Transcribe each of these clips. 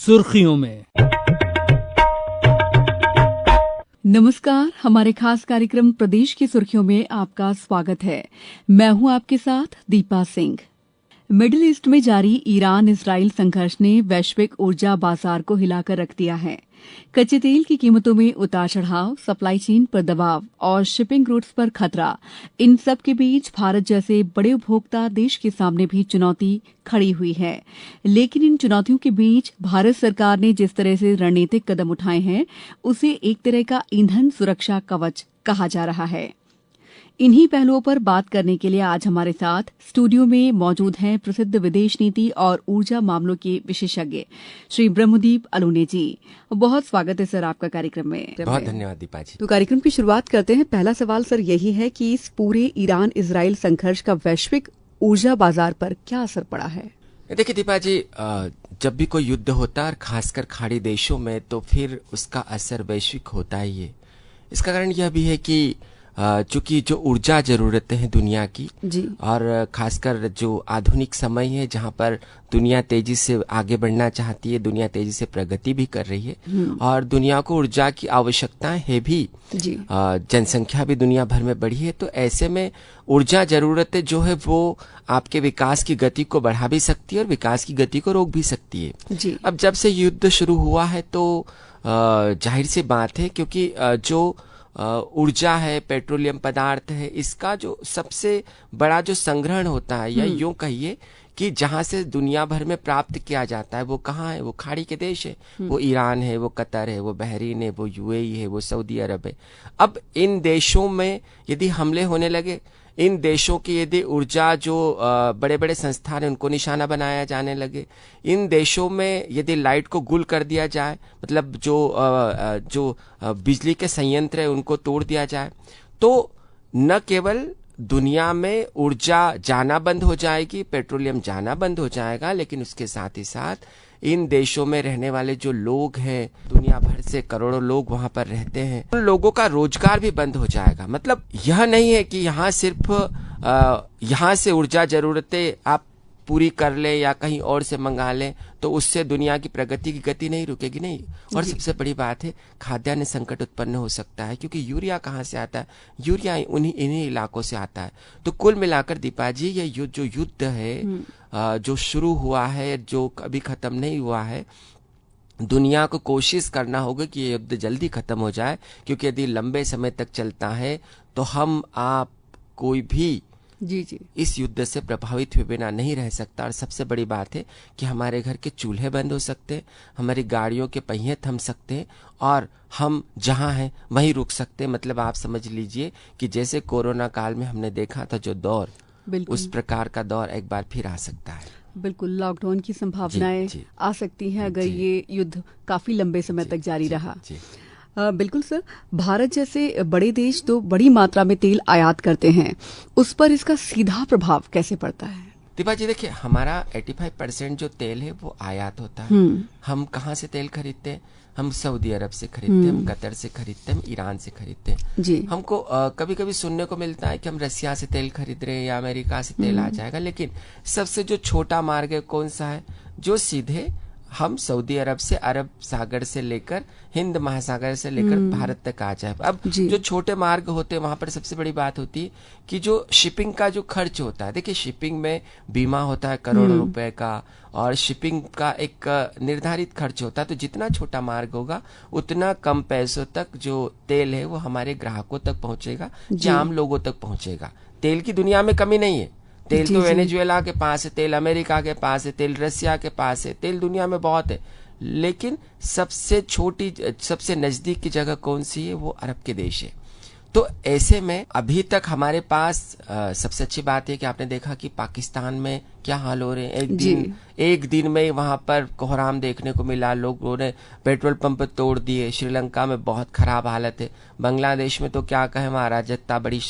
सुर्खियों में। नमस्कार, हमारे खास कार्यक्रम प्रदेश की सुर्खियों में आपका स्वागत है। मैं हूं आपके साथ दीपा सिंह। मिडिल ईस्ट में जारी ईरान इजराइल संघर्ष ने वैश्विक ऊर्जा बाजार को हिलाकर रख दिया है। कच्चे तेल की कीमतों में उतार चढ़ाव, सप्लाई चेन पर दबाव और शिपिंग रूट्स पर खतरा, इन सब के बीच भारत जैसे बड़े उपभोक्ता देश के सामने भी चुनौती खड़ी हुई है। लेकिन इन चुनौतियों के बीच भारत सरकार ने जिस तरह से रणनीतिक कदम उठाए हैं, उसे एक तरह का ईंधन सुरक्षा कवच कहा जा रहा है। इन्हीं पहलुओं पर बात करने के लिए आज हमारे साथ स्टूडियो में मौजूद हैं प्रसिद्ध विदेश नीति और ऊर्जा मामलों के विशेषज्ञ श्री ब्रह्मदीप अलोने जी। बहुत स्वागत है सर आपका कार्यक्रम में। बहुत धन्यवाद दीपा जी। तो कार्यक्रम की शुरुआत करते हैं। पहला सवाल सर यही है कि इस पूरे ईरान इजराइल संघर्ष का वैश्विक ऊर्जा बाजार पर क्या असर पड़ा है? देखिए दीपा जी, जब भी कोई युद्ध होता है, खासकर खाड़ी देशों में, तो फिर उसका असर वैश्विक होता ही है। इसका कारण यह भी है कि चूंकि जो ऊर्जा जरूरतें हैं दुनिया की जी, और खासकर जो आधुनिक समय है जहां पर दुनिया तेजी से आगे बढ़ना चाहती है, दुनिया तेजी से प्रगति भी कर रही है और दुनिया को ऊर्जा की आवश्यकताएं है भी जी, जनसंख्या भी दुनिया भर में बढ़ी है। तो ऐसे में ऊर्जा जरूरतें जो है वो आपके विकास की गति को बढ़ा भी सकती है और विकास की गति को रोक भी सकती है जी। अब जब से युद्ध शुरू हुआ है तो जाहिर सी बात है, क्योंकि जो ऊर्जा है, पेट्रोलियम पदार्थ है, इसका जो सबसे बड़ा जो संग्रहण होता है, या यूं कहिए कि जहां से दुनिया भर में प्राप्त किया जाता है, वो कहाँ है? वो खाड़ी के देश है। वो ईरान है, वो कतर है, वो बहरीन है, वो यूएई है, वो सऊदी अरब है। अब इन देशों में यदि हमले होने लगे, इन देशों की यदि ऊर्जा जो बड़े बड़े संस्थान है उनको निशाना बनाया जाने लगे, इन देशों में यदि लाइट को गुल कर दिया जाए, मतलब जो बिजली के संयंत्र है उनको तोड़ दिया जाए, तो न केवल दुनिया में ऊर्जा जाना बंद हो जाएगी, पेट्रोलियम जाना बंद हो जाएगा, लेकिन उसके साथ ही साथ इन देशों में रहने वाले जो लोग हैं, दुनिया भर से करोड़ों लोग वहां पर रहते हैं, उन लोगों का रोजगार भी बंद हो जाएगा। मतलब यह नहीं है कि यहाँ सिर्फ यहाँ से ऊर्जा जरूरतें आप पूरी कर ले या कहीं और से मंगा लें तो उससे दुनिया की प्रगति की गति नहीं रुकेगी, नहीं। और सबसे बड़ी बात है, खाद्यान्न संकट उत्पन्न हो सकता है, क्योंकि यूरिया कहाँ से आता है? यूरिया इन्हीं इलाकों से आता है। तो कुल मिलाकर दीपा जी, ये जो युद्ध है जो शुरू हुआ है, जो कभी खत्म नहीं हुआ है, दुनिया को कोशिश करना होगा कि ये युद्ध जल्दी खत्म हो जाए, क्योंकि यदि लंबे समय तक चलता है तो हम आप कोई भी जी, इस युद्ध से प्रभावित हुए बिना नहीं रह सकता। और सबसे बड़ी बात है कि हमारे घर के चूल्हे बंद हो सकते हैं, हमारी गाड़ियों के पहिए थम सकते हैं और हम जहां हैं वहीं रुक सकते हैं। मतलब आप समझ लीजिए कि जैसे कोरोना काल में हमने देखा था जो दौर, उस प्रकार का दौर एक बार फिर आ सकता है। बिल्कुल, लॉकडाउन की संभावनाएं आ सकती हैं अगर ये युद्ध काफी लंबे समय तक जारी रहा। बिल्कुल सर, भारत जैसे बड़े देश तो बड़ी मात्रा में तेल आयात करते हैं, उस पर इसका सीधा प्रभाव कैसे पड़ता है? दीपा जी देखिए, हमारा 85% जो तेल है वो आयात होता है। हम कहाँ से तेल खरीदते हैं? हम सऊदी अरब से खरीदते हैं, हम कतर से खरीदते हैं, हम ईरान से खरीदते हैं जी। हमको कभी कभी सुनने को मिलता है कि हम रसिया से तेल खरीद रहे हैं या अमेरिका से तेल आ जाएगा, लेकिन सबसे जो छोटा मार्ग है कौन सा है? जो सीधे हम सऊदी अरब से, अरब सागर से लेकर, हिंद महासागर से लेकर भारत तक आ जाए। अब जो छोटे मार्ग होते हैं वहां पर सबसे बड़ी बात होती है कि जो शिपिंग का जो खर्च होता है, देखिए शिपिंग में बीमा होता है करोड़ों रुपए का, और शिपिंग का एक निर्धारित खर्च होता है। तो जितना छोटा मार्ग होगा उतना कम पैसों तक जो तेल है वो हमारे ग्राहकों तक पहुंचेगा, आम लोगों तक पहुंचेगा। तेल की दुनिया में कमी नहीं है। तेल तो वेनेजुएला के पास है, तेल अमेरिका के पास है, तेल रसिया के पास है, तेल दुनिया में बहुत है, लेकिन सबसे छोटी, सबसे नजदीक की जगह कौन सी है? वो अरब के देश है। तो ऐसे में अभी तक हमारे पास सबसे अच्छी बात है कि आपने देखा कि पाकिस्तान में क्या हाल हो रहे हैं। एक दिन में वहां पर कोहराम देखने को मिला, लोगों ने पेट्रोल पंप तोड़ दिए। श्रीलंका में बहुत खराब हालत है। बांग्लादेश में तो क्या कहें, वहां अराजकता बड़ी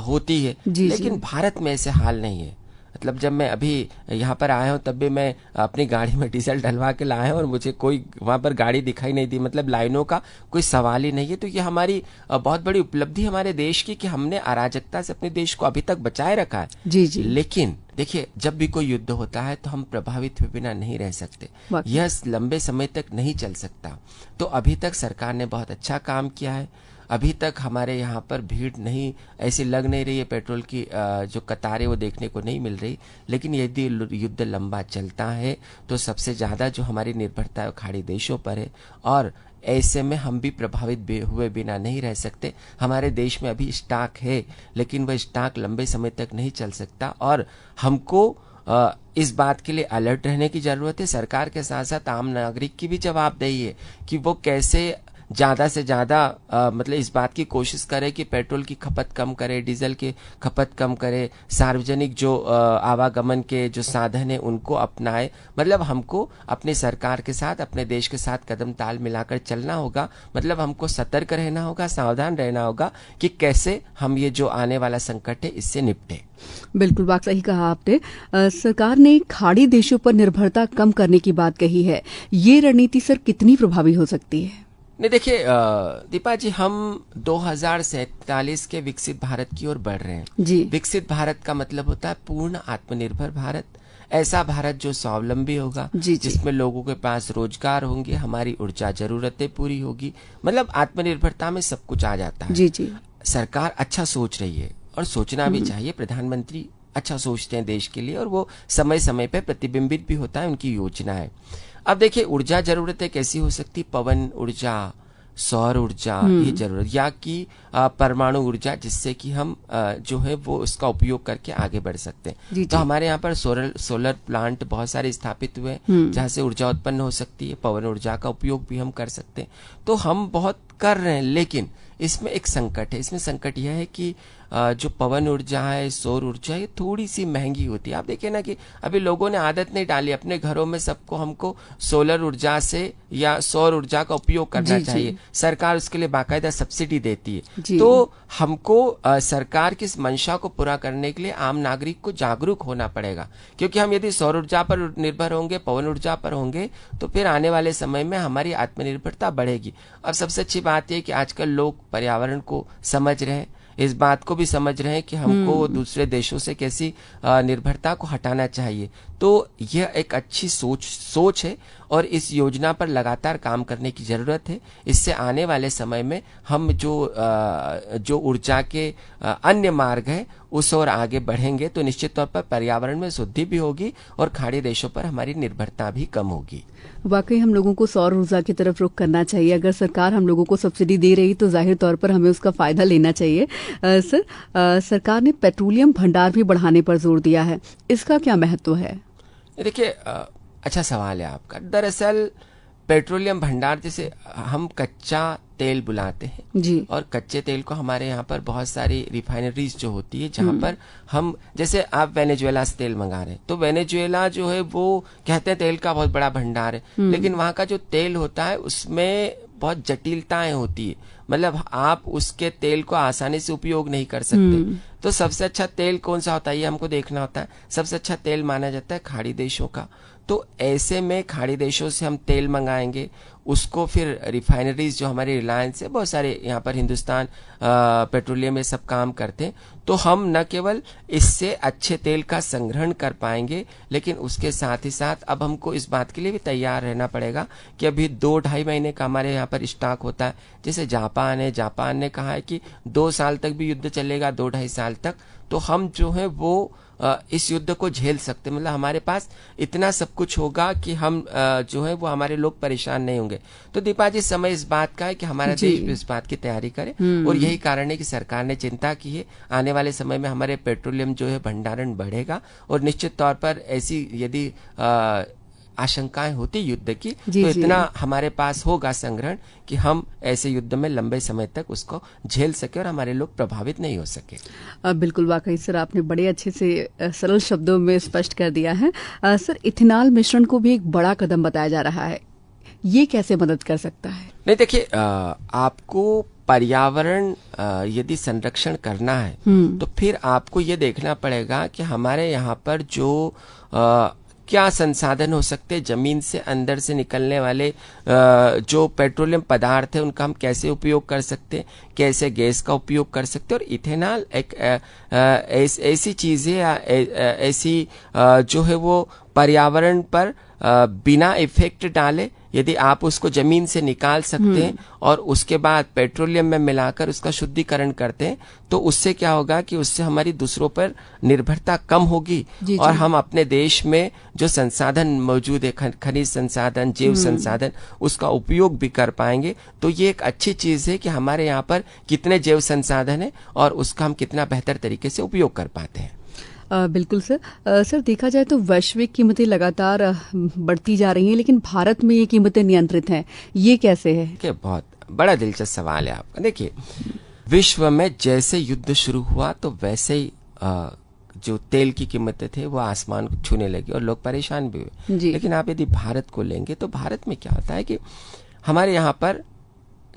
होती है, लेकिन भारत में ऐसे हाल नहीं है। मतलब जब मैं अभी यहाँ पर आया हूँ तब भी मैं अपनी गाड़ी में डीजल डलवा के लाया हूँ और मुझे कोई वहाँ पर गाड़ी दिखाई नहीं दी, मतलब लाइनों का कोई सवाल ही नहीं है। तो ये हमारी बहुत बड़ी उपलब्धि हमारे देश की कि हमने अराजकता से अपने देश को अभी तक बचाए रखा है। जी जी। लेकिन देखिए, जब भी कोई युद्ध होता है तो हम प्रभावित हुए बिना नहीं रह सकते, यह लंबे समय तक नहीं चल सकता। तो अभी तक सरकार ने बहुत अच्छा काम किया है। अभी तक हमारे यहाँ पर भीड़ नहीं ऐसी लग नहीं रही है, पेट्रोल की जो कतारें वो देखने को नहीं मिल रही। लेकिन यदि युद्ध लंबा चलता है तो सबसे ज़्यादा जो हमारी निर्भरता है वो खाड़ी देशों पर है, और ऐसे में हम भी प्रभावित हुए बिना नहीं रह सकते। हमारे देश में अभी स्टॉक है, लेकिन वह स्टॉक लंबे समय तक नहीं चल सकता, और हमको इस बात के लिए अलर्ट रहने की जरूरत है। सरकार के साथ साथ आम नागरिक की भी जवाबदेही है कि वो कैसे ज़्यादा से ज़्यादा मतलब इस बात की कोशिश करे कि पेट्रोल की खपत कम करे, डीजल की खपत कम करे, सार्वजनिक जो आवागमन के जो साधन है उनको अपनाए। मतलब हमको अपनी सरकार के साथ, अपने देश के साथ कदम ताल मिलाकर चलना होगा। मतलब हमको सतर्क रहना होगा, सावधान रहना होगा कि कैसे हम ये जो आने वाला संकट है इससे निपटे। बिल्कुल बात सही कहा आपने। सरकार ने खाड़ी देशों पर निर्भरता कम करने की बात कही है। ये रणनीति सर कितनी प्रभावी हो सकती है? नहीं, देखिए दीपा जी, हम 2047 के विकसित भारत की ओर बढ़ रहे हैं जी। विकसित भारत का मतलब होता है पूर्ण आत्मनिर्भर भारत, ऐसा भारत जो स्वावलंबी होगा, जिसमें लोगों के पास रोजगार होंगे, हमारी ऊर्जा जरूरतें पूरी होगी। मतलब आत्मनिर्भरता में सब कुछ आ जाता है। जी जी। सरकार अच्छा सोच रही है और सोचना भी चाहिए। प्रधानमंत्री अच्छा सोचते हैं देश के लिए, और वो समय समय पे प्रतिबिंबित भी होता है उनकी योजनाएं। अब देखिए, ऊर्जा जरूरतें कैसी हो सकती? पवन ऊर्जा, सौर ऊर्जा ये जरूरत, या कि परमाणु ऊर्जा, जिससे कि हम जो है वो उसका उपयोग करके आगे बढ़ सकते हैं। तो हमारे यहाँ पर सोलर प्लांट बहुत सारे स्थापित हुए जहाँ से ऊर्जा उत्पन्न हो सकती है। पवन ऊर्जा का उपयोग भी हम कर सकते हैं। तो हम बहुत कर रहे हैं, लेकिन इसमें एक संकट है। इसमें संकट यह है कि जो पवन ऊर्जा है, सौर ऊर्जा, ये थोड़ी सी महंगी होती है। आप देखिए ना कि अभी लोगों ने आदत नहीं डाली अपने घरों में सबको हमको सोलर ऊर्जा से या सौर ऊर्जा का उपयोग करना चाहिए। सरकार उसके लिए बाकायदा सब्सिडी देती है। तो हमको सरकार की इस मंशा को पूरा करने के लिए आम नागरिक को जागरूक होना पड़ेगा, क्योंकि हम यदि सौर ऊर्जा पर निर्भर होंगे, पवन ऊर्जा पर होंगे, तो फिर आने वाले समय में हमारी आत्मनिर्भरता बढ़ेगी। अब सबसे अच्छी बात यह कि आजकल लोग पर्यावरण को समझ रहे हैं, इस बात को भी समझ रहे हैं कि हमको दूसरे देशों से कैसी निर्भरता को हटाना चाहिए। तो यह एक अच्छी सोच है, और इस योजना पर लगातार काम करने की जरूरत है। इससे आने वाले समय में हम जो ऊर्जा के अन्य मार्ग है उस ओर आगे बढ़ेंगे, तो निश्चित तौर पर पर्यावरण में शुद्धि भी होगी और खाड़ी देशों पर हमारी निर्भरता भी कम होगी। वाकई हम लोगों को सौर ऊर्जा की तरफ रुख करना चाहिए। अगर सरकार हम लोगों को सब्सिडी दे रही तो जाहिर तौर पर हमें उसका फायदा लेना चाहिए। सरकार ने पेट्रोलियम भंडार भी बढ़ाने पर जोर दिया है, इसका क्या महत्व है? देखिए, अच्छा सवाल है आपका। दरअसल पेट्रोलियम भंडार, जैसे हम कच्चा तेल बुलाते हैं जी, और कच्चे तेल को हमारे यहाँ पर बहुत सारी रिफाइनरीज जो होती है, जहाँ पर हम, जैसे आप वेनेजुएला से तेल मंगा रहे हैं, तो वेनेजुएला जो है वो कहते हैं तेल का बहुत बड़ा भंडार है, लेकिन वहाँ का जो तेल होता है उसमें बहुत जटिलताएं होती है। मतलब आप उसके तेल को आसानी से उपयोग नहीं कर सकते। तो सबसे अच्छा तेल कौन सा होता है ये हमको देखना होता है। सबसे अच्छा तेल माना जाता है खाड़ी देशों का। तो ऐसे में खाड़ी देशों से हम तेल मंगाएंगे, उसको फिर रिफाइनरीज जो हमारी रिलायंस है, बहुत सारे यहाँ पर हिंदुस्तान पेट्रोलियम में सब काम करते हैं, तो हम न केवल इससे अच्छे तेल का संग्रहण कर पाएंगे, लेकिन उसके साथ ही साथ अब हमको इस बात के लिए भी तैयार रहना पड़ेगा कि अभी 2-2.5 महीने का हमारे यहाँ पर स्टॉक होता है। जैसे जापान है, जापान ने कहा है कि 2 साल तक भी युद्ध चलेगा, 2-2.5 साल तक, तो हम जो है वो इस युद्ध को झेल सकते। मतलब हमारे पास इतना सब कुछ होगा कि हम जो है वो हमारे लोग परेशान नहीं होंगे। तो दीपा जी, समय इस बात का है कि हमारा देश भी इस बात की तैयारी करे, और यही कारण है कि सरकार ने चिंता की है। आने वाले समय में हमारे पेट्रोलियम जो है भंडारण बढ़ेगा, और निश्चित तौर पर ऐसी यदि आशंकाएं होती युद्ध की, तो इतना हमारे पास होगा संग्रहण कि हम ऐसे युद्ध में लंबे समय तक उसको झेल सके और हमारे लोग प्रभावित नहीं हो सके। बिल्कुल, वाकई सर आपने बड़े अच्छे से सरल शब्दों में स्पष्ट कर दिया है। सर, इथेनॉल मिश्रण को भी एक बड़ा कदम बताया जा रहा है, ये कैसे मदद कर सकता है? नहीं, देखिए, आपको पर्यावरण यदि संरक्षण करना है तो फिर आपको ये देखना पड़ेगा कि हमारे यहाँ पर जो क्या संसाधन हो सकते हैं, जमीन से अंदर से निकलने वाले जो पेट्रोलियम पदार्थ है उनका हम कैसे उपयोग कर सकते हैं, कैसे गैस का उपयोग कर सकते हैं। और इथेनॉल एक ऐसी चीज है, ऐसी जो है वो पर्यावरण पर बिना इफेक्ट डाले यदि आप उसको जमीन से निकाल सकते हैं और उसके बाद पेट्रोलियम में मिलाकर उसका शुद्धिकरण करते हैं तो उससे क्या होगा कि उससे हमारी दूसरों पर निर्भरता कम होगी और हम अपने देश में जो संसाधन मौजूद है, खनिज संसाधन, जैव संसाधन, उसका उपयोग भी कर पाएंगे। तो ये एक अच्छी चीज है कि हमारे यहाँ पर कितने जैव संसाधन है और उसका हम कितना बेहतर तरीके से उपयोग कर पाते हैं। बिल्कुल सर। सर देखा जाए तो वैश्विक कीमतें लगातार बढ़ती जा रही हैं, लेकिन भारत में ये कीमतें नियंत्रित हैं, ये कैसे है? कि बहुत बड़ा दिलचस्प सवाल है आपका। देखिए, विश्व में जैसे युद्ध शुरू हुआ तो वैसे ही जो तेल की कीमतें थे वो आसमान को छूने लगी और लोग परेशान भी हुए। लेकिन आप यदि भारत को लेंगे तो भारत में क्या होता है कि हमारे यहाँ पर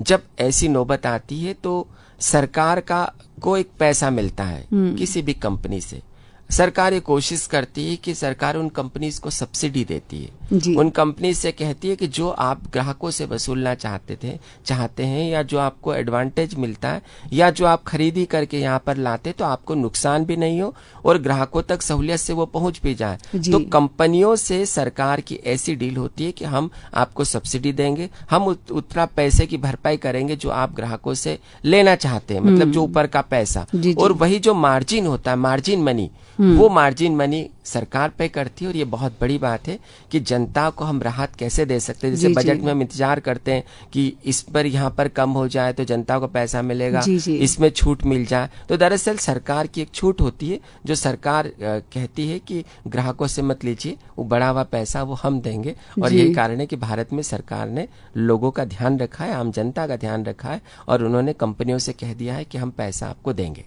जब ऐसी नौबत आती है तो सरकार को एक पैसा मिलता है किसी भी कंपनी से। सरकार ये कोशिश करती है कि सरकार उन कंपनीज को सब्सिडी देती है, उन कंपनी से कहती है कि जो आप ग्राहकों से वसूलना चाहते हैं या जो आपको एडवांटेज मिलता है या जो आप खरीदी करके यहाँ पर लाते तो आपको नुकसान भी नहीं हो और ग्राहकों तक सहूलियत से वो पहुंच भी जाए। तो कंपनियों से सरकार की ऐसी डील होती है कि हम आपको सब्सिडी देंगे, हम उतना पैसे की भरपाई करेंगे जो आप ग्राहकों से लेना चाहते हैं, मतलब जो ऊपर का पैसा। और वही जो मार्जिन होता है, मार्जिन मनी, वो मार्जिन मनी सरकार पे करती है। और ये बहुत बड़ी बात है कि जनता को हम राहत कैसे दे सकते हैं। जैसे बजट में हम इंतजार करते हैं कि इस पर यहाँ पर कम हो जाए तो जनता को पैसा मिलेगा, इसमें छूट मिल जाए। तो दरअसल सरकार की एक छूट होती है जो सरकार कहती है कि ग्राहकों से मत लीजिए, वो बढ़ा हुआ पैसा वो हम देंगे। और यही कारण है कि भारत में सरकार ने लोगों का ध्यान रखा है, आम जनता का ध्यान रखा है और उन्होंने कंपनियों से कह दिया है कि हम पैसा आपको देंगे।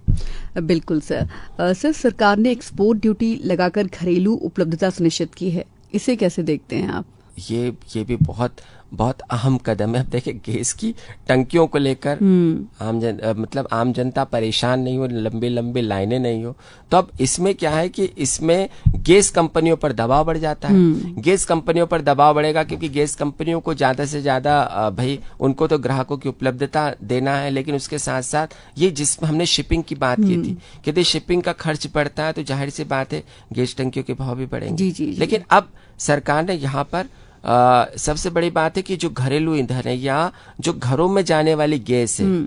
बिल्कुल सर। सर सरकार ने एक्सपोर्ट ड्यूटी लगाकर घरेलू उपलब्धता सुनिश्चित की है, इसे कैसे देखते हैं आप? ये भी बहुत अहम कदम है। अब देखिए, गैस की टंकियों को लेकर आम जनता परेशान नहीं हो, लंबी लंबी लाइनें नहीं हो। तो अब इसमें क्या है कि इसमें गैस कंपनियों पर दबाव बढ़ जाता है। गैस कंपनियों पर दबाव बढ़ेगा क्योंकि गैस कंपनियों को ज्यादा से ज्यादा भाई उनको तो ग्राहकों की उपलब्धता देना है, लेकिन उसके साथ साथ ये जिसमें हमने शिपिंग की बात की थी कि यदि शिपिंग का खर्च बढ़ता है तो जाहिर सी बात है गैस टंकियों के भाव भी बढ़ेंगे। लेकिन अब सरकार ने यहाँ पर सबसे बड़ी बात है कि जो घरेलू ईंधन है या जो घरों में जाने वाली गैस है,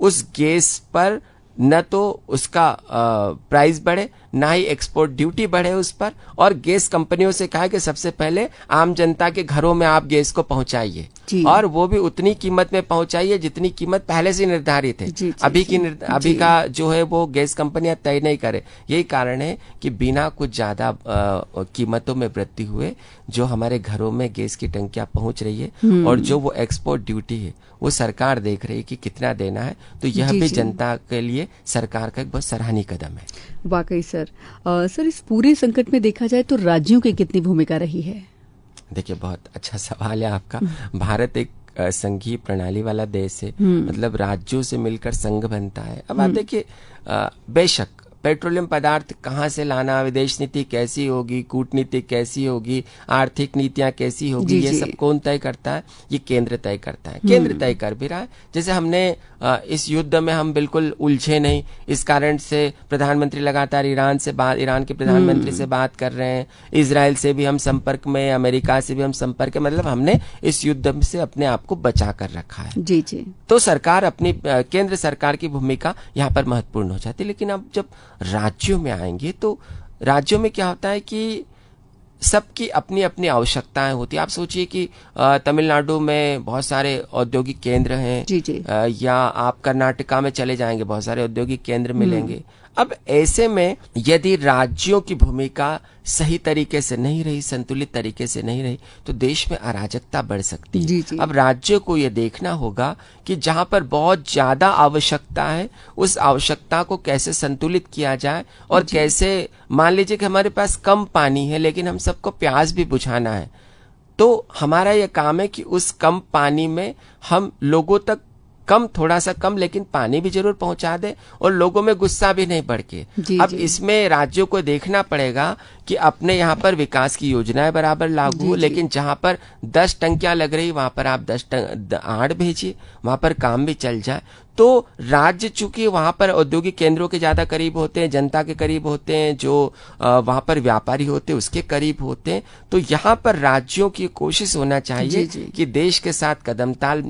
उस गैस पर न तो उसका प्राइस बढ़े, ना ही एक्सपोर्ट ड्यूटी बढ़े उस पर। और गैस कंपनियों से कहा कि सबसे पहले आम जनता के घरों में आप गैस को पहुंचाइए और वो भी उतनी कीमत में पहुंचाइए जितनी कीमत पहले से निर्धारित है। अभी का जो है वो गैस कंपनियां तय नहीं करे। यही कारण है कि बिना कुछ ज्यादा कीमतों में वृद्धि हुए जो हमारे घरों में गैस की टंकियां पहुंच रही है और जो वो एक्सपोर्ट ड्यूटी है वो सरकार देख रही है कि कितना देना है। तो यह भी जनता के लिए सरकार का एक बहुत सराहनीय कदम है। वाकई सर। सर इस पूरे संकट में देखा जाए तो राज्यों की कितनी भूमिका रही है? देखिए, बहुत अच्छा सवाल है आपका। भारत एक संघीय प्रणाली वाला देश है, मतलब राज्यों से मिलकर संघ बनता है। अब आप देखिए, बेशक पेट्रोलियम पदार्थ कहाँ से लाना, विदेश नीति कैसी होगी, कूटनीति कैसी होगी, आर्थिक नीतियां कैसी होगी, ये सब कौन तय करता है? ये केंद्र तय करता है। केंद्र तय कर भी रहा है। जैसे हमने इस युद्ध में हम बिल्कुल उलझे नहीं, इस कारण से प्रधानमंत्री लगातार ईरान के प्रधानमंत्री से बात कर रहे हैं, इजराइल से भी हम संपर्क में, अमेरिका से भी हम संपर्क में, मतलब हमने इस युद्ध से अपने आप को बचा कर रखा है। जी। तो सरकार अपनी केंद्र सरकार की भूमिका यहाँ पर महत्वपूर्ण हो जाती है। लेकिन अब जब राज्यों में आएंगे तो राज्यों में क्या होता है कि सबकी अपनी अपनी आवश्यकताएं होती है। आप सोचिए कि तमिलनाडु में बहुत सारे औद्योगिक केंद्र हैं, या आप कर्नाटका में चले जाएंगे, बहुत सारे औद्योगिक केंद्र मिलेंगे। अब ऐसे में यदि राज्यों की भूमिका सही तरीके से नहीं रही, संतुलित तरीके से नहीं रही, तो देश में अराजकता बढ़ सकती है। अब राज्यों को यह देखना होगा कि जहां पर बहुत ज्यादा आवश्यकता है, उस आवश्यकता को कैसे संतुलित किया जाए और कैसे, मान लीजिए कि हमारे पास कम पानी है लेकिन हम सबको प्यास भी बुझाना है, तो हमारा यह काम है कि उस कम पानी में हम लोगों तक कम, थोड़ा सा कम, लेकिन पानी भी जरूर पहुंचा दे और लोगों में गुस्सा भी नहीं भड़के। अब इसमें राज्यों को देखना पड़ेगा कि अपने यहाँ पर विकास की योजनाएं बराबर लागू हो, लेकिन जहां पर 10 टंकियां लग रही वहां पर आप 8 भेजिए, वहां पर काम भी चल जाए। तो राज्य चूंकि वहां पर औद्योगिक केंद्रों के ज्यादा करीब होते हैं, जनता के करीब होते हैं, जो वहां पर व्यापारी होते हैं उसके करीब होते हैं, तो यहाँ पर राज्यों की कोशिश होना चाहिए कि देश के साथ कदमताल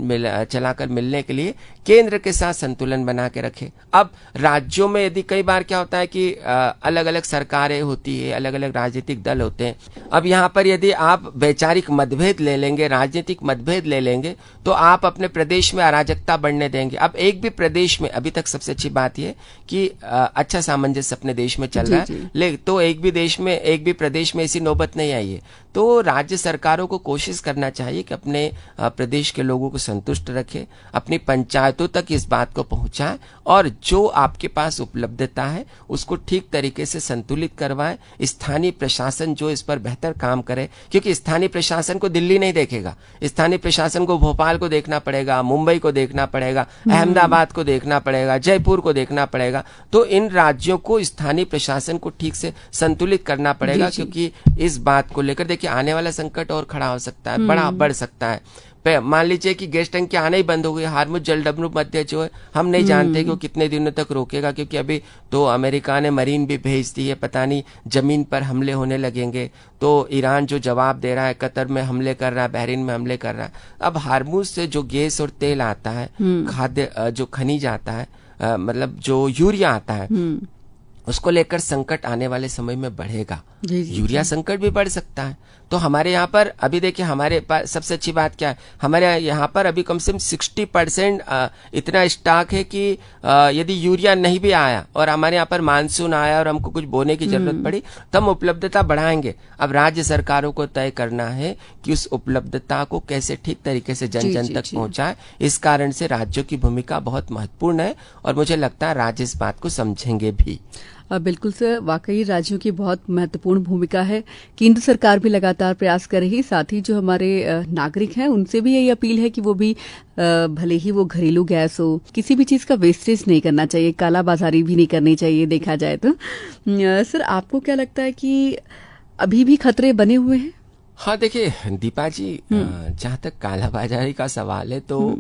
चलाकर मिलने के लिए केंद्र के साथ संतुलन बना के रखे। अब राज्यों में यदि कई बार क्या होता है कि अलग अलग सरकारें होती है, अलग अलग राजनीतिक दल होते हैं। अब यहाँ पर यदि आप वैचारिक मतभेद ले लेंगे, राजनीतिक मतभेद ले लेंगे, तो आप अपने प्रदेश में अराजकता बढ़ने देंगे। अब एक भी प्रदेश में, अभी तक सबसे अच्छी बात यह कि अच्छा सामंजस्य अपने देश में चल रहा है, तो एक भी प्रदेश में ऐसी नौबत नहीं आई है। तो राज्य सरकारों को कोशिश करना चाहिए कि अपने प्रदेश के लोगों को संतुष्ट रखे, अपनी पंचायतों तक इस बात को पहुंचाए और जो आपके पास उपलब्धता है उसको ठीक तरीके से संतुलित करवाए। स्थानीय प्रशासन जो इस पर बेहतर काम करे, क्योंकि स्थानीय प्रशासन को दिल्ली नहीं देखेगा, स्थानीय प्रशासन को भोपाल को देखना पड़ेगा, मुंबई को देखना पड़ेगा, अहमदाबाद को देखना पड़ेगा, जयपुर को देखना पड़ेगा। तो इन राज्यों को स्थानीय प्रशासन को ठीक से संतुलित करना पड़ेगा, क्योंकि इस बात को लेकर देखिए आने वाला संकट और खड़ा हो सकता है, बढ़ सकता है। मान लीजिए कि गैस टंकी आना ही बंद हो गई, हार्मुज जलडमरू मध्य जो है हम नहीं जानते कि वो कितने दिनों तक रोकेगा, क्योंकि अभी तो अमेरिका ने मरीन भी भेज दी है, पता नहीं जमीन पर हमले होने लगेंगे। तो ईरान जो जवाब दे रहा है, कतर में हमले कर रहा है, बहरीन में हमले कर रहा है। अब हार्मुज से जो गैस और तेल आता है, खाद्य जो खनिज आता है, मतलब जो यूरिया आता है, उसको लेकर संकट आने वाले समय में बढ़ेगा। यूरिया संकट भी बढ़ सकता है। तो हमारे यहाँ पर अभी देखिए, हमारे पास सबसे अच्छी बात क्या है, हमारे यहाँ पर अभी कम से कम 60% इतना स्टॉक है कि यदि यूरिया नहीं भी आया और हमारे यहाँ पर मानसून आया और हमको कुछ बोने की जरूरत पड़ी तो हम उपलब्धता बढ़ाएंगे। अब राज्य सरकारों को तय करना है कि उस उपलब्धता को कैसे ठीक तरीके से जन जन तक पहुंचाए। इस कारण से राज्यों की भूमिका बहुत महत्वपूर्ण है और मुझे लगता है राज्य इस बात को समझेंगे भी। बिल्कुल सर, वाकई राज्यों की बहुत महत्वपूर्ण भूमिका है। केंद्र सरकार भी लगातार प्रयास कर रही है, साथ ही जो हमारे नागरिक हैं उनसे भी यही अपील है कि वो भी भले ही वो घरेलू गैस हो, किसी भी चीज का वेस्टेज नहीं करना चाहिए, कालाबाजारी भी नहीं करनी चाहिए देखा जाए तो। सर, आपको क्या लगता है कि अभी भी खतरे बने हुए हैं? हाँ देखिए दीपा जी, जहाँ तक कालाबाजारी का सवाल है तो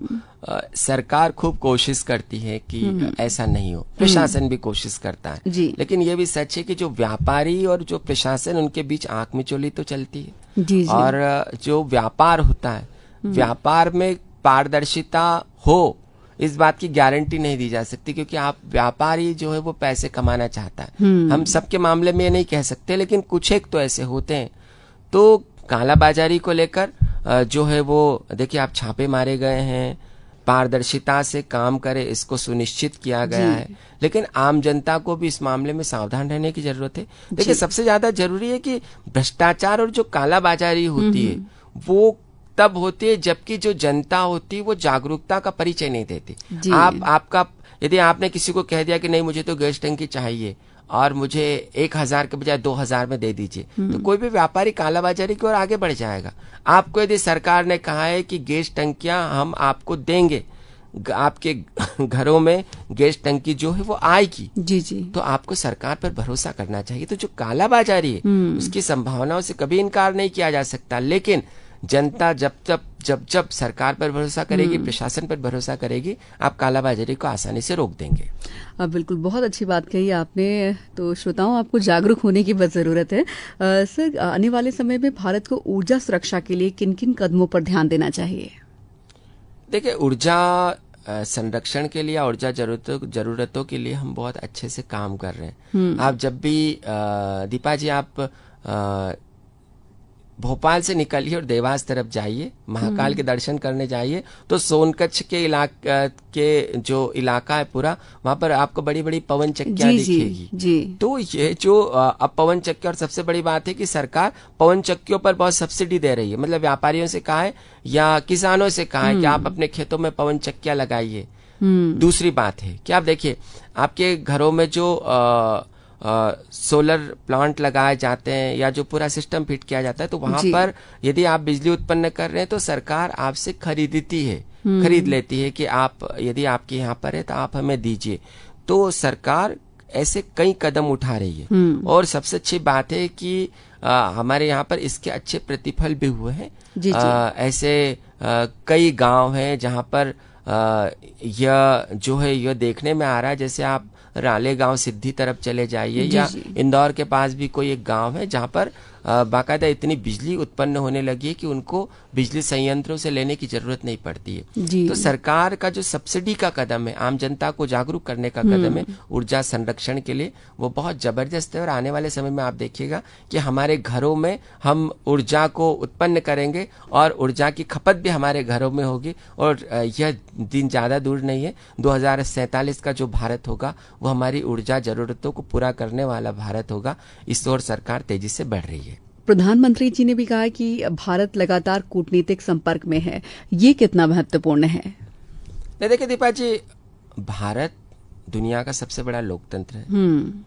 सरकार खूब कोशिश करती है कि ऐसा नहीं हो, प्रशासन भी कोशिश करता है, लेकिन ये भी सच है कि जो व्यापारी और जो प्रशासन उनके बीच आंख मिचौली तो चलती है। और जो व्यापार होता है, व्यापार में पारदर्शिता हो इस बात की गारंटी नहीं दी जा सकती, क्योंकि आप व्यापारी जो है वो पैसे कमाना चाहता है। हम सबके मामले में ये नहीं कह सकते, लेकिन कुछ एक तो ऐसे होते हैं। तो कालाबाजारी को लेकर जो है वो देखिए, आप छापे मारे गए हैं, पारदर्शिता से काम करे इसको सुनिश्चित किया गया है, लेकिन आम जनता को भी इस मामले में सावधान रहने की जरूरत है। देखिए सबसे ज्यादा जरूरी है कि भ्रष्टाचार और जो कालाबाजारी होती है वो तब होती है जबकि जो जनता होती है वो जागरूकता का परिचय नहीं देती। आपका यदि आपने किसी को कह दिया कि नहीं मुझे तो गैस टंकी चाहिए और मुझे 1000 के बजाय 2000 में दे दीजिए, तो कोई भी व्यापारी कालाबाजारी की ओर आगे बढ़ जाएगा। आपको यदि सरकार ने कहा है कि गैस टंकियां हम आपको देंगे, आपके घरों में गैस टंकी जो है वो आएगी, तो आपको सरकार पर भरोसा करना चाहिए। तो जो कालाबाजारी है उसकी संभावनाओं से कभी इनकार नहीं किया जा सकता, लेकिन जनता जब सरकार पर भरोसा करेगी, प्रशासन पर भरोसा करेगी, आप कालाबाजारी को आसानी से रोक देंगे। अब बिल्कुल बहुत अच्छी बात कही आपने। तो श्रोताओं, आपको जागरूक होने की बस जरूरत है। सर, आने वाले समय में भारत को ऊर्जा सुरक्षा के लिए किन किन कदमों पर ध्यान देना चाहिए? देखिए, ऊर्जा संरक्षण के लिए, ऊर्जा जरूरतों के लिए हम बहुत अच्छे से काम कर रहे हैं। आप जब भी दीपा जी आप भोपाल से निकलिए और देवास तरफ जाइए, महाकाल के दर्शन करने जाइए, तो सोनकच्छ के जो इलाका है पूरा, वहां पर आपको बड़ी बड़ी पवन चक्कियां दिखेगी। तो ये जो अब पवन चक्की, और सबसे बड़ी बात है कि सरकार पवन चक्कियों पर बहुत सब्सिडी दे रही है। मतलब व्यापारियों से कहा है या किसानों से कहा है कि आप अपने खेतों में पवन चक्कियां लगाइए। दूसरी बात है कि आप देखिए, आपके घरों में जो सोलर प्लांट लगाए जाते हैं या जो पूरा सिस्टम फिट किया जाता है, तो वहां पर यदि आप बिजली उत्पन्न कर रहे हैं तो सरकार आपसे खरीद लेती है कि आप, यदि आपके यहाँ पर है तो आप हमें दीजिए। तो सरकार ऐसे कई कदम उठा रही है और सबसे अच्छी बात है कि हमारे यहाँ पर इसके अच्छे प्रतिफल भी हुए हैं। ऐसे कई गांव हैं जहां पर यह जो है यह देखने में आ रहा है, जैसे आप रालेगांव सिद्धि तरफ चले जाइए या इंदौर के पास भी कोई एक गांव है जहां पर बाकायदा इतनी बिजली उत्पन्न होने लगी है कि उनको बिजली संयंत्रों से लेने की जरूरत नहीं पड़ती है। तो सरकार का जो सब्सिडी का कदम है, आम जनता को जागरूक करने का कदम है ऊर्जा संरक्षण के लिए, वो बहुत जबरदस्त है। और आने वाले समय में आप देखिएगा कि हमारे घरों में हम ऊर्जा को उत्पन्न करेंगे और ऊर्जा की खपत भी हमारे घरों में होगी। और यह दिन ज्यादा दूर नहीं है, 2047 का जो भारत होगा वो हमारी ऊर्जा जरूरतों को पूरा करने वाला भारत होगा। इस ओर सरकार तेजी से बढ़ रही है। प्रधानमंत्री जी ने भी कहा कि भारत लगातार कूटनीतिक संपर्क में है, ये कितना महत्वपूर्ण है? नहीं, देखिए दीपा जी, भारत दुनिया का सबसे बड़ा लोकतंत्र है,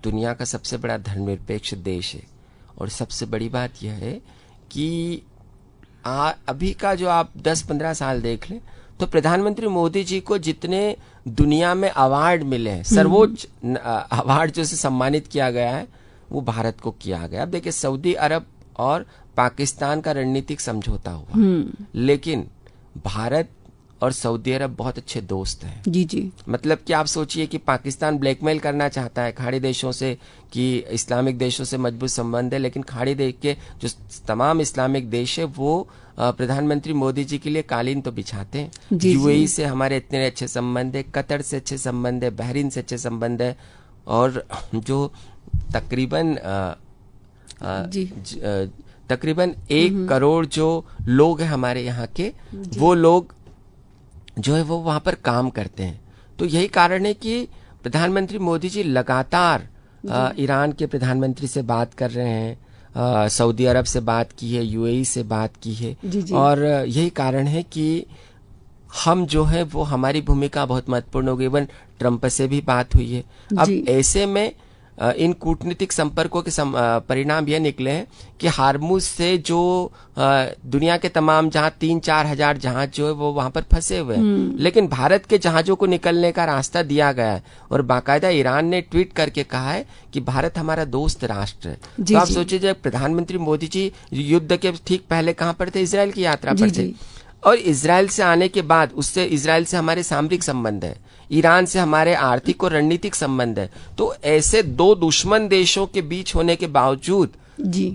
दुनिया का सबसे बड़ा धर्मनिरपेक्ष देश है। और सबसे बड़ी बात यह है कि अभी का जो आप 10-15 साल देख लें तो प्रधानमंत्री मोदी जी को जितने दुनिया में अवार्ड मिले हैं, सर्वोच्च अवार्ड जो से सम्मानित किया गया है, वो भारत को किया गया। अब देखिए, सऊदी अरब और पाकिस्तान का रणनीतिक समझौता हुआ, लेकिन भारत और सऊदी अरब बहुत अच्छे दोस्त हैं। जी। मतलब कि आप सोचिए कि पाकिस्तान ब्लैकमेल करना चाहता है खाड़ी देशों से कि इस्लामिक देशों से मजबूत संबंध है, लेकिन खाड़ी देश के जो तमाम इस्लामिक देश है वो प्रधानमंत्री मोदी जी के लिए कालीन तो बिछाते हैं। यूएई से हमारे इतने अच्छे संबंध है, कतर से अच्छे संबंध है, बहरीन से अच्छे संबंध है, और जो तकरीबन 1 करोड़ जो लोग हैं हमारे यहाँ के, वो लोग जो है वो वहां पर काम करते हैं। तो यही कारण है कि प्रधानमंत्री मोदी जी लगातार ईरान के प्रधानमंत्री से बात कर रहे हैं, सऊदी अरब से बात की है, यूएई से बात की है। और यही कारण है कि हम जो है वो हमारी भूमिका बहुत महत्वपूर्ण हो गई। इवन ट्रंप से भी बात हुई है। अब ऐसे में इन कूटनीतिक संपर्कों के परिणाम यह निकले हैं कि हार्मुज से जो दुनिया के तमाम जहां 3-4 हजार जहाज जो है वो वहां पर फंसे हुए हैं, लेकिन भारत के जहाजों को निकलने का रास्ता दिया गया है। और बाकायदा ईरान ने ट्वीट करके कहा है कि भारत हमारा दोस्त राष्ट्र है। तो आप सोचिए, जब प्रधानमंत्री मोदी जी युद्ध के ठीक पहले कहां पर थे? इजराइल की यात्रा पर थे। और इजराइल से आने के बाद उससे इजराइल से हमारे सामरिक संबंध है, ईरान से हमारे आर्थिक और रणनीतिक संबंध है। तो ऐसे 2 दुश्मन देशों के बीच होने के बावजूद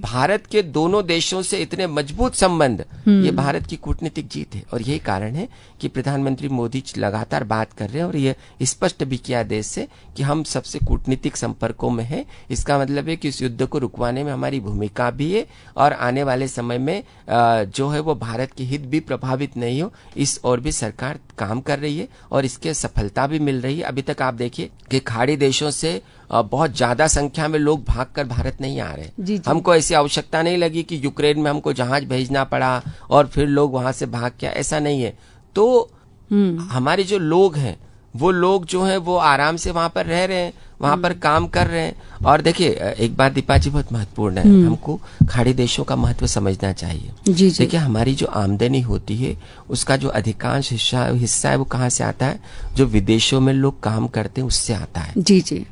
भारत के दोनों देशों से इतने मजबूत संबंध, ये भारत की कूटनीतिक जीत है। और यही कारण है कि प्रधानमंत्री मोदी लगातार बात कर रहे हैं और ये स्पष्ट भी किया देश से कि हम सबसे कूटनीतिक संपर्कों में हैं। इसका मतलब है कि इस युद्ध को रुकवाने में हमारी भूमिका भी है और आने वाले समय में जो है वो भारत के हित भी प्रभावित नहीं हो, इस ओर भी सरकार काम कर रही है और इसके सफलता भी मिल रही है। अभी तक आप देखिए कि खाड़ी देशों से बहुत ज्यादा संख्या में लोग भागकर भारत नहीं आ रहे। हमको ऐसी आवश्यकता नहीं लगी कि यूक्रेन में हमको जहाज भेजना पड़ा और फिर लोग वहां से भाग के, ऐसा नहीं है। तो हमारे जो लोग हैं वो लोग जो हैं वो आराम से वहां पर रह रहे हैं, वहां पर काम कर रहे हैं। और देखिए, एक बात दीपा जी बहुत महत्वपूर्ण है, हमको खाड़ी देशों का महत्व समझना चाहिए। देखिए, हमारी जो आमदनी होती है उसका जो अधिकांश हिस्सा है वो कहाँ से आता है? जो विदेशों में लोग काम करते हैं उससे आता है। जी।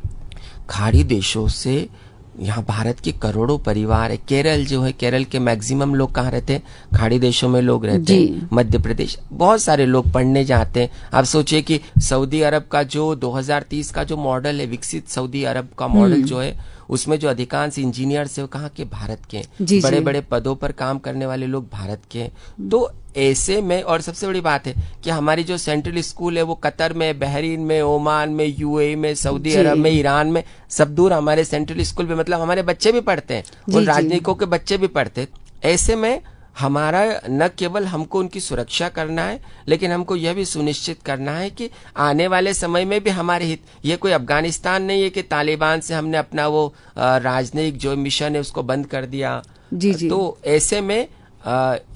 खाड़ी देशों से यहाँ भारत के करोड़ों परिवार है। केरल जो है, केरल के मैक्सिमम लोग कहाँ रहते हैं? खाड़ी देशों में लोग रहते हैं। मध्य प्रदेश, बहुत सारे लोग पढ़ने जाते हैं। आप सोचिए कि सऊदी अरब का जो 2030 का जो मॉडल है, विकसित सऊदी अरब का मॉडल जो है, उसमें जो अधिकांश इंजीनियर्स है वो कहाँ के? भारत के। बड़े बड़े पदों पर काम करने वाले लोग भारत के। तो ऐसे में, और सबसे बड़ी बात है कि हमारी जो सेंट्रल स्कूल है वो कतर में, बहरीन में, ओमान में, यूएई में, सऊदी अरब में, ईरान में, सब दूर हमारे सेंट्रल स्कूल में, मतलब हमारे बच्चे भी पढ़ते हैं, उन राजनयिकों के बच्चे भी पढ़ते हैं। ऐसे में हमारा न केवल हमको उनकी सुरक्षा करना है, लेकिन हमको यह भी सुनिश्चित करना है कि आने वाले समय में भी हमारे हित, ये कोई अफगानिस्तान नहीं है कि तालिबान से हमने अपना वो राजनयिक जो मिशन है उसको बंद कर दिया। तो ऐसे में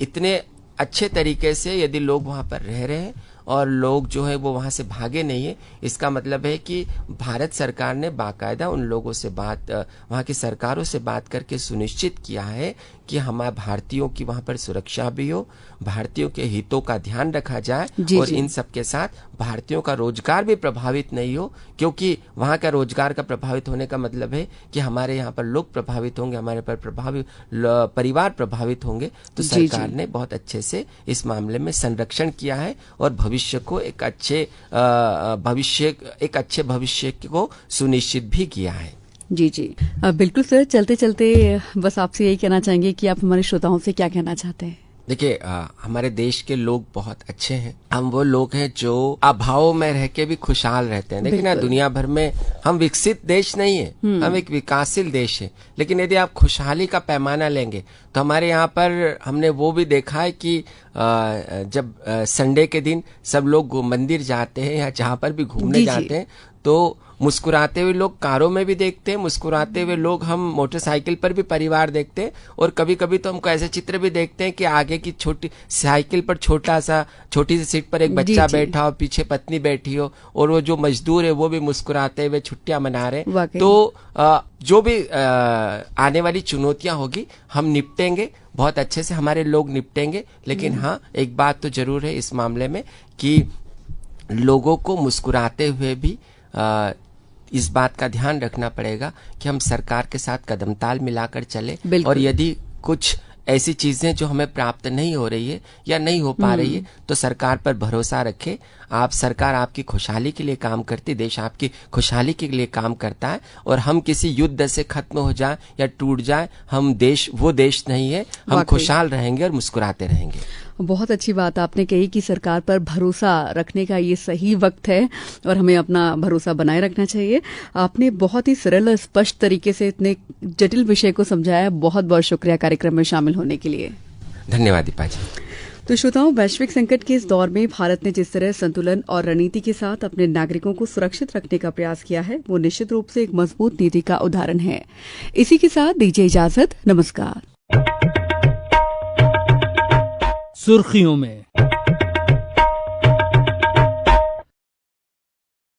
इतने अच्छे तरीके से यदि लोग वहां पर रह रहे हैं और लोग जो है वो वहाँ से भागे नहीं है, इसका मतलब है कि भारत सरकार ने बाकायदा उन लोगों से वहाँ की सरकारों से बात करके सुनिश्चित किया है कि हमारे भारतीयों की वहाँ पर सुरक्षा भी हो, भारतीयों के हितों का ध्यान रखा जाए और इन सब के साथ भारतीयों का रोजगार भी प्रभावित नहीं हो, क्योंकि वहाँ का रोजगार का प्रभावित होने का मतलब है कि हमारे यहाँ पर लोग प्रभावित होंगे, हमारे पर परिवार प्रभावित होंगे। तो सरकार ने बहुत अच्छे से इस मामले में संरक्षण किया है और भविष्य को एक अच्छे भविष्य को सुनिश्चित भी किया है। जी जी, बिल्कुल सर। चलते चलते बस आपसे यही कहना चाहेंगे कि आप हमारे श्रोताओं से क्या कहना चाहते हैं? देखिए, हमारे देश के लोग बहुत अच्छे हैं। हम वो लोग हैं जो अभाव में रह के भी खुशहाल रहते हैं। देखिए ना, दुनिया भर में हम विकसित देश नहीं है, हम एक विकासशील देश है। लेकिन यदि आप खुशहाली का पैमाना लेंगे तो हमारे यहाँ पर हमने वो भी देखा है कि जब संडे के दिन सब लोग मंदिर जाते हैं या जहाँ पर भी घूमने जाते हैं तो मुस्कुराते हुए लोग कारों में भी देखते हैं, मुस्कुराते हुए लोग हम मोटरसाइकिल पर भी परिवार देखते हैं। और कभी कभी तो हमको ऐसे चित्र भी देखते हैं कि आगे की छोटी साइकिल पर छोटी सी सीट पर एक बच्चा बैठा हो, पीछे पत्नी बैठी हो और वो जो मजदूर है वो भी मुस्कुराते हुए छुट्टियां मना रहे हैं। तो जो भी आने वाली चुनौतियां होगी हम निपटेंगे, बहुत अच्छे से हमारे लोग निपटेंगे। लेकिन हाँ, एक बात तो जरूर है इस मामले में कि लोगों को मुस्कुराते हुए भी इस बात का ध्यान रखना पड़ेगा कि हम सरकार के साथ कदम ताल मिलाकर चले। और यदि कुछ ऐसी चीजें जो हमें प्राप्त नहीं हो रही है या नहीं हो पा रही है तो सरकार पर भरोसा रखें। सरकार आपकी खुशहाली के लिए काम करती, देश आपकी खुशहाली के लिए काम करता है। और हम किसी युद्ध से खत्म हो जाए या टूट जाए, हम वो देश नहीं है। हम खुशहाल रहेंगे और मुस्कुराते रहेंगे। बहुत अच्छी बात आपने कही कि सरकार पर भरोसा रखने का ये सही वक्त है और हमें अपना भरोसा बनाए रखना चाहिए। आपने बहुत ही सरल और स्पष्ट तरीके से इतने जटिल विषय को समझाया। बहुत बहुत शुक्रिया कार्यक्रम में शामिल होने के लिए। धन्यवाद दीपा जी। तो श्रोताओं, वैश्विक संकट के इस दौर में भारत ने जिस तरह संतुलन और रणनीति के साथ अपने नागरिकों को सुरक्षित रखने का प्रयास किया है वो निश्चित रूप से एक मजबूत नीति का उदाहरण है। इसी के साथ दीजिए इजाजत। नमस्कार। सुर्खियों में